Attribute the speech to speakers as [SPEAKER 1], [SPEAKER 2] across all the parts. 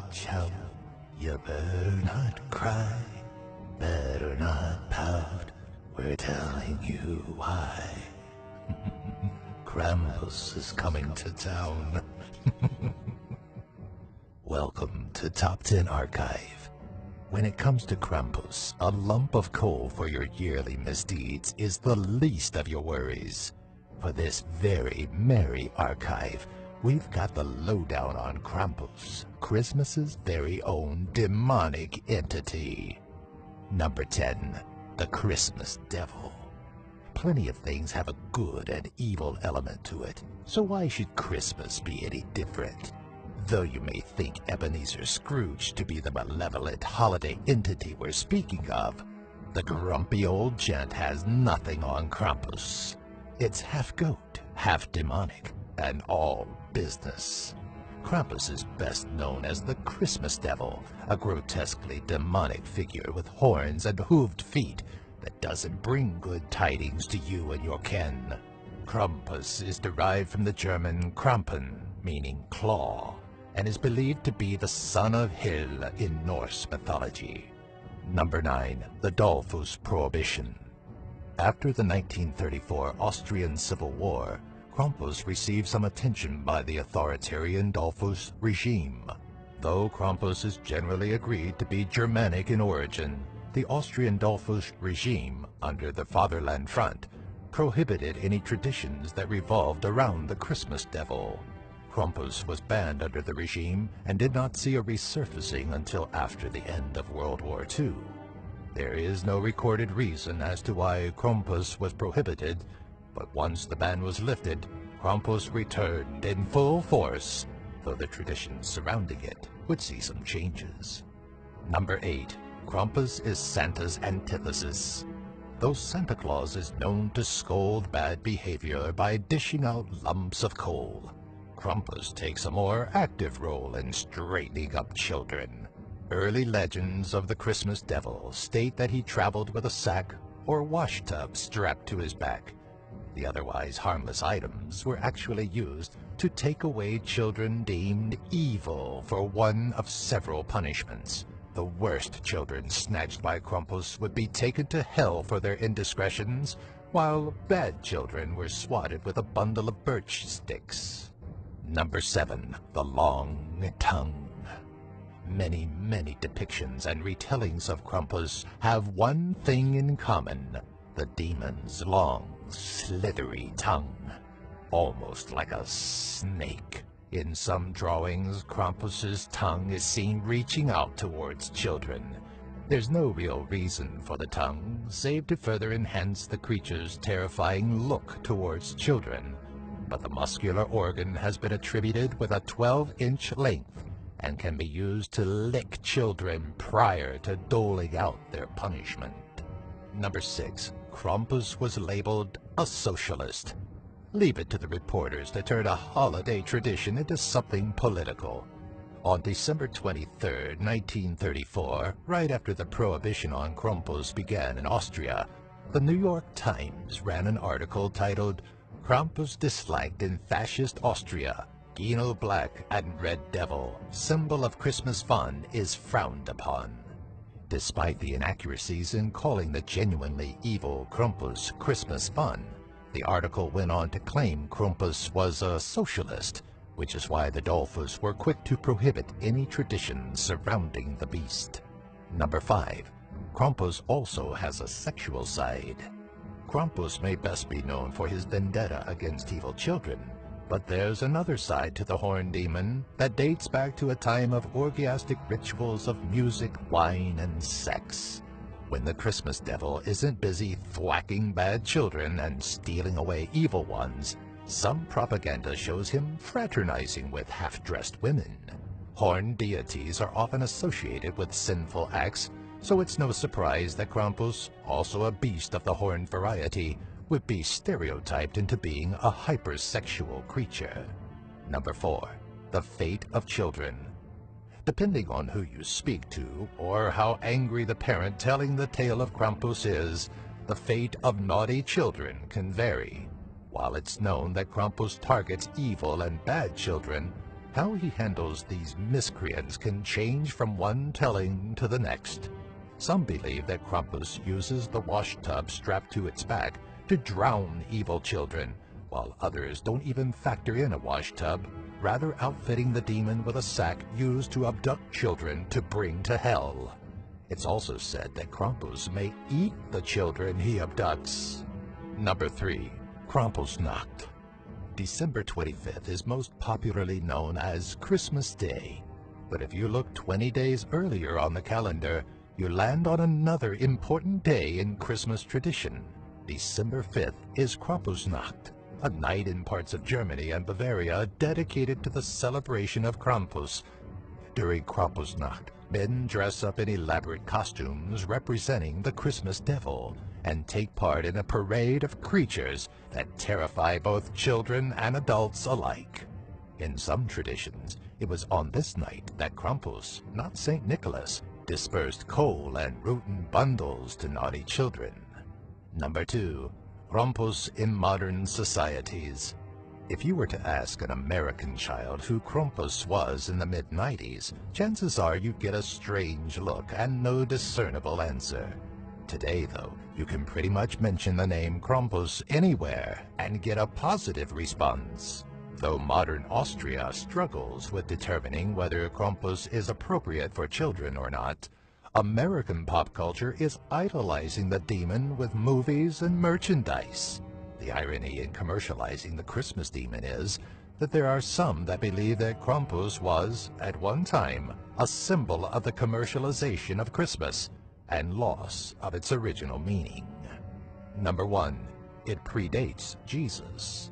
[SPEAKER 1] out. You better not cry, better not pout. We're telling you why. Krampus is coming to town. Welcome to Top 10 Archive. When it comes to Krampus, a lump of coal for your yearly misdeeds is the least of your worries. For this very merry archive, we've got the lowdown on Krampus, Christmas's very own demonic entity. Number 10. The Christmas Devil. Plenty of things have a good and evil element to it, so why should Christmas be any different? Though you may think Ebenezer Scrooge to be the malevolent holiday entity we're speaking of, the grumpy old gent has nothing on Krampus. It's half goat, half demonic, and all business. Krampus is best known as the Christmas Devil, a grotesquely demonic figure with horns and hooved feet that doesn't bring good tidings to you and your kin. Krampus is derived from the German Krampen, meaning claw, and is believed to be the son of Hel in Norse mythology. Number 9. The Dollfuss Prohibition. After the 1934 Austrian Civil War, Krampus received some attention by the authoritarian Dollfuss regime. Though Krampus is generally agreed to be Germanic in origin, the Austrian Dollfuss regime, under the Fatherland Front, prohibited any traditions that revolved around the Christmas Devil. Krampus was banned under the regime and did not see a resurfacing until after the end of World War II. There is no recorded reason as to why Krampus was prohibited, but once the ban was lifted, Krampus returned in full force, though the traditions surrounding it would see some changes. Number 8. Krampus is Santa's antithesis. Though Santa Claus is known to scold bad behavior by dishing out lumps of coal, Krampus takes a more active role in straightening up children. Early legends of the Christmas Devil state that he traveled with a sack or wash tub strapped to his back. The otherwise harmless items were actually used to take away children deemed evil for one of several punishments. The worst children snatched by Krampus would be taken to hell for their indiscretions, while bad children were swatted with a bundle of birch sticks. Number 7. The Long Tongue. Many depictions and retellings of Krampus have one thing in common: the demon's long, slithery tongue, almost like a snake. In some drawings, Krampus's tongue is seen reaching out towards children. There's no real reason for the tongue, save to further enhance the creature's terrifying look towards children. But the muscular organ has been attributed with a 12-inch length and can be used to lick children prior to doling out their punishment. Number 6. Krampus was labeled a socialist. Leave it to the reporters to turn a holiday tradition into something political. On December 23, 1934, right after the prohibition on Krampus began in Austria, the New York Times ran an article titled "Krampus Disliked in Fascist Austria. Gino Black and Red Devil, Symbol of Christmas Fun, is Frowned Upon." Despite the inaccuracies in calling the genuinely evil Krampus Christmas fun, the article went on to claim Krampus was a socialist, which is why the Dollfuss were quick to prohibit any traditions surrounding the beast. Number 5. Krampus also has a sexual side. Krampus may best be known for his vendetta against evil children, but there's another side to the horned demon that dates back to a time of orgiastic rituals of music, wine, and sex. When the Christmas Devil isn't busy thwacking bad children and stealing away evil ones, some propaganda shows him fraternizing with half-dressed women. Horned deities are often associated with sinful acts, so it's no surprise that Krampus, also a beast of the horned variety, would be stereotyped into being a hypersexual creature. Number 4. The Fate of Children. Depending on who you speak to, or how angry the parent telling the tale of Krampus is, the fate of naughty children can vary. While it's known that Krampus targets evil and bad children, How he handles these miscreants can change from one telling to the next. Some believe that Krampus uses the wash tub strapped to its back to drown evil children, while others don't even factor in a wash tub, rather outfitting the demon with a sack used to abduct children to bring to hell. It's also said that Krampus may eat the children he abducts. Number 3. Krampusnacht. December 25th is most popularly known as Christmas Day. But if you look 20 days earlier on the calendar, you land on another important day in Christmas tradition. December 5th is Krampusnacht, a night in parts of Germany and Bavaria dedicated to the celebration of Krampus. During Krampusnacht, men dress up in elaborate costumes representing the Christmas devil and take part in a parade of creatures that terrify both children and adults alike. In some traditions, it was on this night that Krampus, not St. Nicholas, dispersed coal and rotten bundles to naughty children. Number 2. Krampus in modern societies. If you were to ask an American child who Krampus was in the mid-90s, chances are you'd get a strange look and no discernible answer. Today, though, you can pretty much mention the name Krampus anywhere and get a positive response. Though modern Austria struggles with determining whether Krampus is appropriate for children or not, American pop culture is idolizing the demon with movies and merchandise. The irony in commercializing the Christmas demon is that there are some that believe that Krampus was, at one time, a symbol of the commercialization of Christmas and loss of its original meaning. Number 1. It predates Jesus.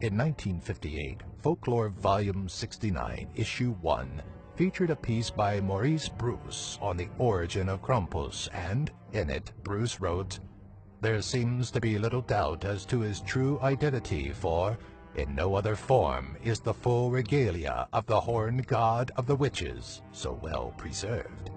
[SPEAKER 1] In 1958, Folklore Volume 69, Issue 1, featured a piece by Maurice Bruce on the origin of Krampus, and in it, Bruce wrote, "There seems to be little doubt as to his true identity, for in no other form is the full regalia of the horned god of the witches so well preserved."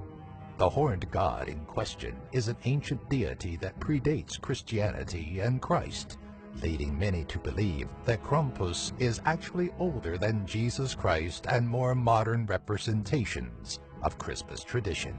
[SPEAKER 1] The horned god in question is an ancient deity that predates Christianity and Christ, leading many to believe that Krampus is actually older than Jesus Christ and more modern representations of Christmas tradition.